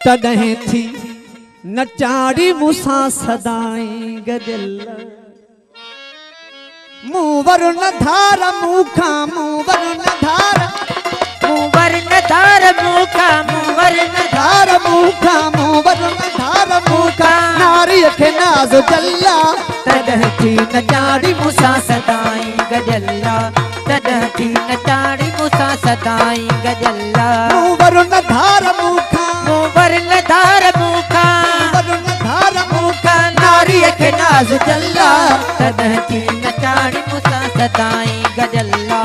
तॾहिं थी नचाड़ी मूसां सदाई गजल मूं वर न धार मूखा मूं वर न धार मूं वर न धार मूखा मूं वर न धार मूखा मूं वर न धार मूखा नारीअ खे नाज़ जल्ला तॾहिं थी नचाड़ी मूसां सदाई गजल्ला तॾहिं थी नचाड़ी मूसां सदाई गजल्ला मूं वर न धार मूखा मूं वर न धार मूखा वर न धार मूखा नारीअ खे नाज़ जल्ला तॾहिं थी नचाड़ी मूसां सदाई गजल्ला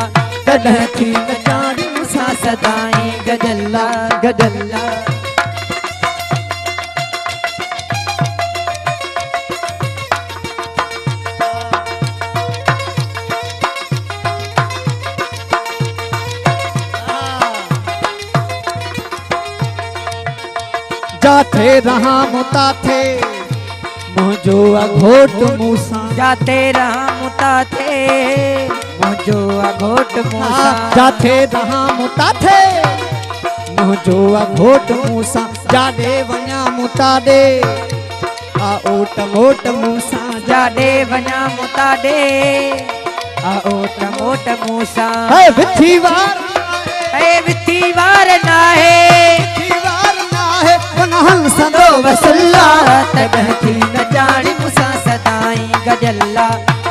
तॾहिं थी नचाड़ी मूसां सदाई गजल्ला गजल्ला जाते रहा मुता थे मुझो अघोट मूसा जाते रहा मुता थे मुझो अघोट मूसा जाते रहा मुता थे मुझो अघोट मूसा जाडे वञा मुता दे आ ओट मोट मूसा जाडे वञा मुता दे आ ओट मोट मूसा है विथी वार ए विथी वार नाहे संदो वसल्ला तॾहिं थी नचाड़ी मूसां सदाई गजल्ला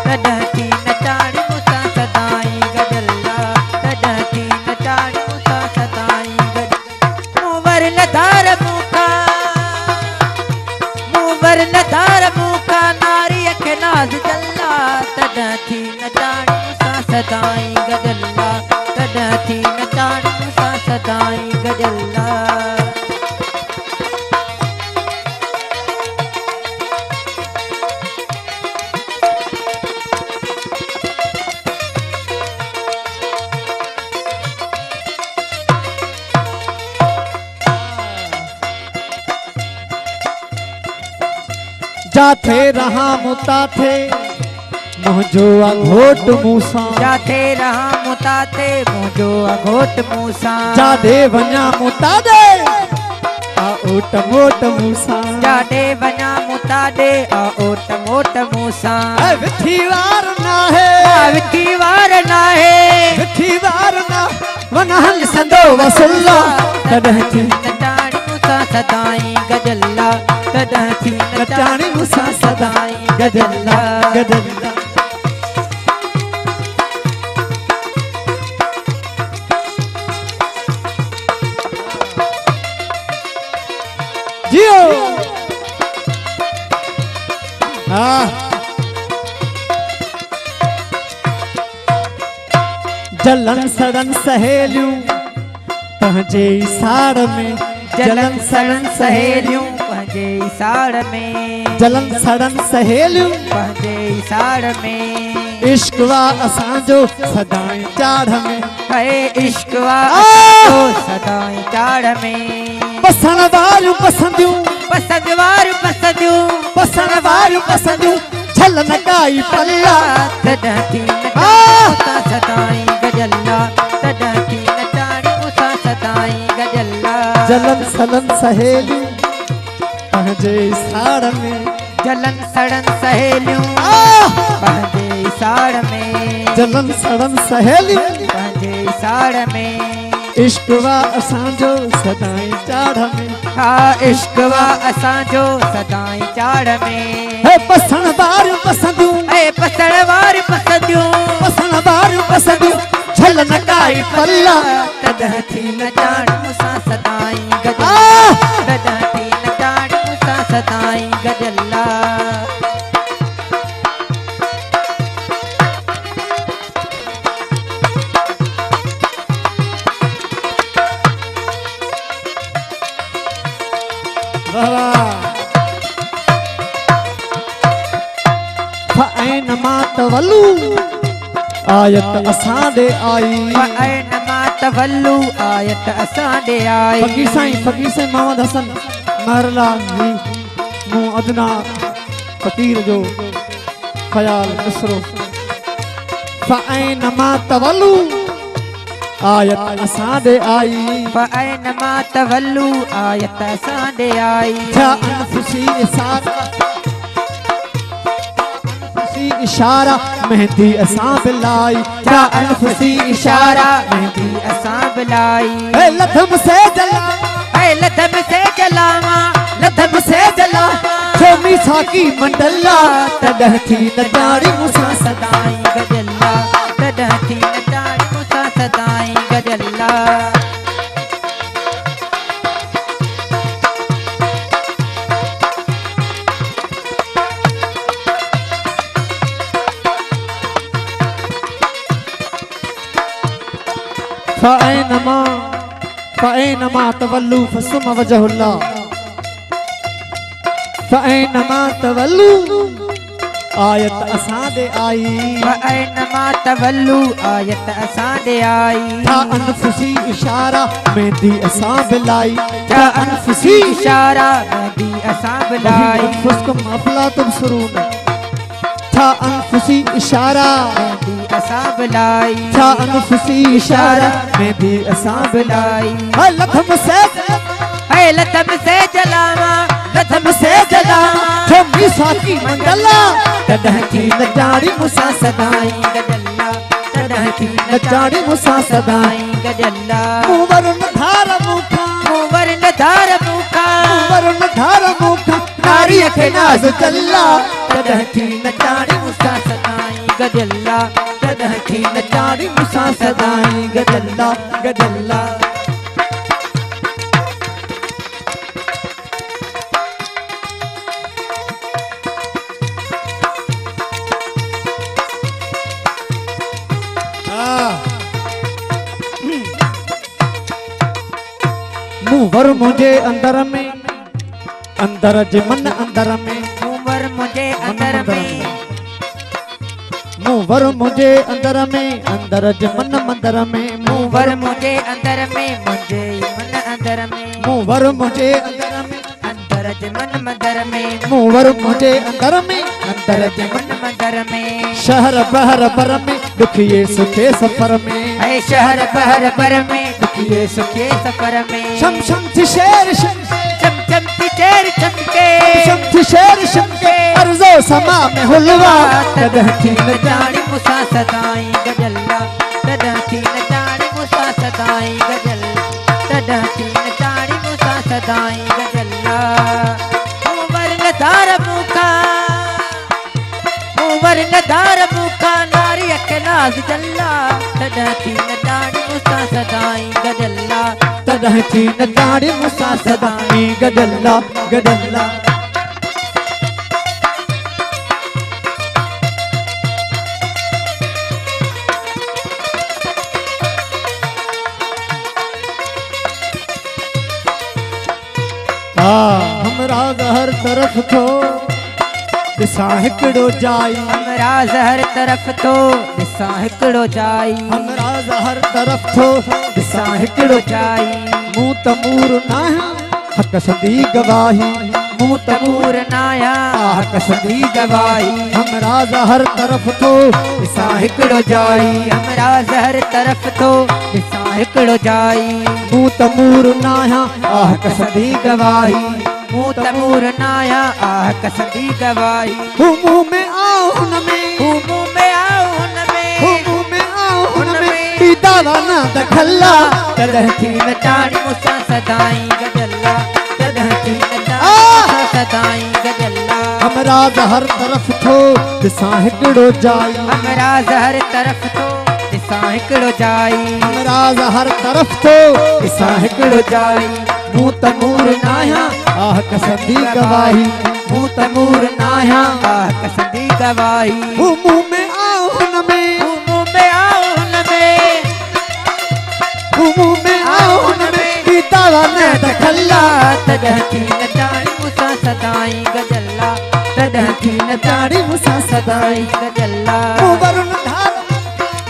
तॾहिं थी नचाड़ी मूसां सदाई गजल्ला तॾहिं थी नचाड़ी मूसां सदाई गजल्ला मूं वर न धार मूखा मूं वर न धार मूखा नारीअ खे नाज़ जल्ला तॾहिं थी नचाड़ी मूसां सदाई गजल्ला तॾहिं थी नचाड़ी मूसां सदाई गजल्ला जाते रहा मुता थे मुझो अघोट मूसा जाते रहा मुता थे मुझो अघोट मूसा जाडे वञा मुता दे आ ओट मोट मूसा जाडे वञा मुता दे आ ओट मोट मूसा विथी वार नाहे विथी वार नाहे विथी वार ना वनहल संदो वसल्ला तॾहिं थी नचाड़ी मूसां सदाई गजल्ला तॾहिं थी नचाड़ी मूसां सदाई गजल्ला गजल्ला जियो जलन सड़न सहेलियूं पंहिंजे साड़ में जलन सड़न सहेलियूं पंहिंजे साड़ में जलन सड़न सहेलियूं पंहिंजे साड़ में इश्क वा असांजो सदाई चाढ़ में है इश्क वा सदाई चाड़ में पसंद वारियूं पसंदियूं पसंद वारियूं पसंदियूं पसंद वारियूं पसंदियूं झलन काई पल्ला तॾहिं थी नचाड़ी सदाई गजल्ला तॾहिं थी नचाड़ी मूसां सदाई गजल्ला जलन सलन सहेलियूं पंहिंजे साड़ में जलन सड़न सहेलियूं पंहिंजे साड़ में जलन सड़न सहेलियूं पंहिंजे साड़ में इश्क वा असांजो सदाई चाढ़ में हा इश्क वा असांजो सदाई चाड़ में है पसंद वारियूं पसंदियूं ऐ पसंद वारियूं पसंदियूं पसंद वारियूं पसंदियूं झलन काई पल्ला तॾहिं थी नचाड़ी मूसां सदाई गजल्ला तॾहिं थी नचाड़ी मूसां सदाई गजल्ला फैन मातवलू आयत असां दे आई फैन मातवलू आयत असां दे आई फकीर साईं मोहम्मद हसन महरलाल मूं अदना फकीर जो ख्याल मिसरो फैन मातवलू आयत असां ॾे आई फ़अैनमा तवल्लू आयत असां ॾे आई छा अनफुसी इशारा अनफुसी इशारा मेहंदी असां बिलाई छा अनफुसी इशारा मेहंदी असां बिलाई ए लथम से जला ऐ लथम से जलावा लथम से जला छोमी साकी मंडला तॾहिं थी नचाड़ी मूंसां सदाई गजल्ला तॾहिं थी नचाड़ी मूंसां सदाई गजल्ला फ़अैनमा तवल्लू फसुम वजहुल्लाह फ़अैनमा तवल्लू आयत असां ॾे आई फ़अैनमा तवल्लू आयत असां ॾे आई छा अनफुसी इशारा मेहंदी असां बिलाई छा अनफुसी इशारा मेहंदी असां बिलाई अनफुसकुम अफला तुबसरून छा अनफुसी इशारा मेहंदी असां बिलाई छा अनफुसी इशारा मेहंदी असां बिलाई है लथम से ऐ लथम से जलावा लथम से जला छोमी साकी मंडला तॾहिं थी नचाड़ी मूंसां सदाई गजल्ला तॾहिं थी नचाड़ी मूंसां सदाई गजल्ला मूंवर न धार मूंखां मूंवर न धार मूंखां मूंवर न धार मूंखां नारीअ खे नाज़ चल्ला तॾहिं थी नचाड़ी मूंसां सदाई गजल्ला तॾहिं थी नचाड़ी मूंसां सदाई गजल्ला गजल्ला मूंवर मुंहिंजे अंदर में अंदर जे मन अंदर में मूंवर मुंहिंजे अंदर में मूंवर मुंहिंजे अंदर में अंदर जे मन मंदर में मूंवर मुंहिंजे अंदर में मुंहिंजे मन अंदर में मूंवर मुंहिंजे अंदर में अंदर जे मन मंदर में मूंवर मुंहिंजे अंदर में अंदर जे मन मंदर में शहर बहर पर में दुखिए सुखे सफर में ऐ शहर बहर पर में दुखिए सुखे सफर में शम शम थी शेर शम चम चम ती चेर चमके शम थी शेर शम के अर्जो समा में हुलवा तॾहिं थी नचाड़ी मूंसां सदाई गजल्ला तॾहिं थी नचाड़ी मूंसां सदाई गजल तॾहिं थी नचाड़ी मूंसां सदाई गजल्ला मूंवर न धार मूंखां मूंवर न धार मूंखां नारीअ खे नाज़ जल्ला तॾहिं थी नचाड़ी मूंसां सदाई गजल्ला तॾहिं थी नचाड़ी मूंसां सदाई गजल्ला गजल्ला हमरा हर तरफ थो ॾिसां हिकिड़ो जाई हमरा हर तरफ थो ॾिसां हिकिड़ो जाई हमरा हर तरफ थो ॾिसां हिकिड़ो जाई मूं त मूर नाहियां हक़ सदी गवाही मूं त तमूर नाया हक़ सदी गवाही हमरा हर तरफ थो ॾिसां हिकिड़ो जाई हमरा हर तरफ थो ॾिसां हिकिड़ो जाई मूं त मूर नाहियां हक़ सदी गवाही मूं तमूर नाया हक़ सदी गवाही हू मुंह में आओ हुन में हू मुंह में आओ हुन हू में मुंह में आओ हुन में पीता वाना दखल्ला तॾहिं थी नचाड़ी मूंसां सदाई गजल्ला तॾहिं थी नचाड़ी मूंसां सदाई गजल्ला हमरा हर तरफ थो ॾिसां हिकिड़ो जाई हमरा हर तरफ थो ॾिसां हिकिड़ो जाई हमरा हर तरफ थो ॾिसां हिकिड़ो जाई मूं त मूर नाहियां हक़ सदी गवाही मूं तमूर नाया हक़ सदी गवाही हू मुंह में आओ हुन में हू मुंह में आओ हुन में हू मुंह में आओ हुन में पीता वाना दखल्ला तॾहिं थी नचाड़ी मूंसां सदाई गजल्ला तॾहिं थी नचाड़ी मूंसां सदाई गजल्ला मूंवर न धार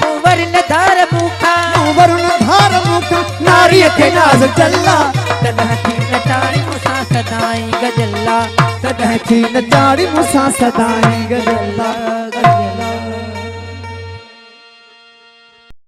मूंवर न धार मूंखां मूंवर न धार मूंखां नारीअ खे नाज़ चल्ला तॾहिं थी नचाड़ी मूंसां सदाई गजल्ला तॾहिं थी नचाड़ी मूंसां सदाई गजल्ला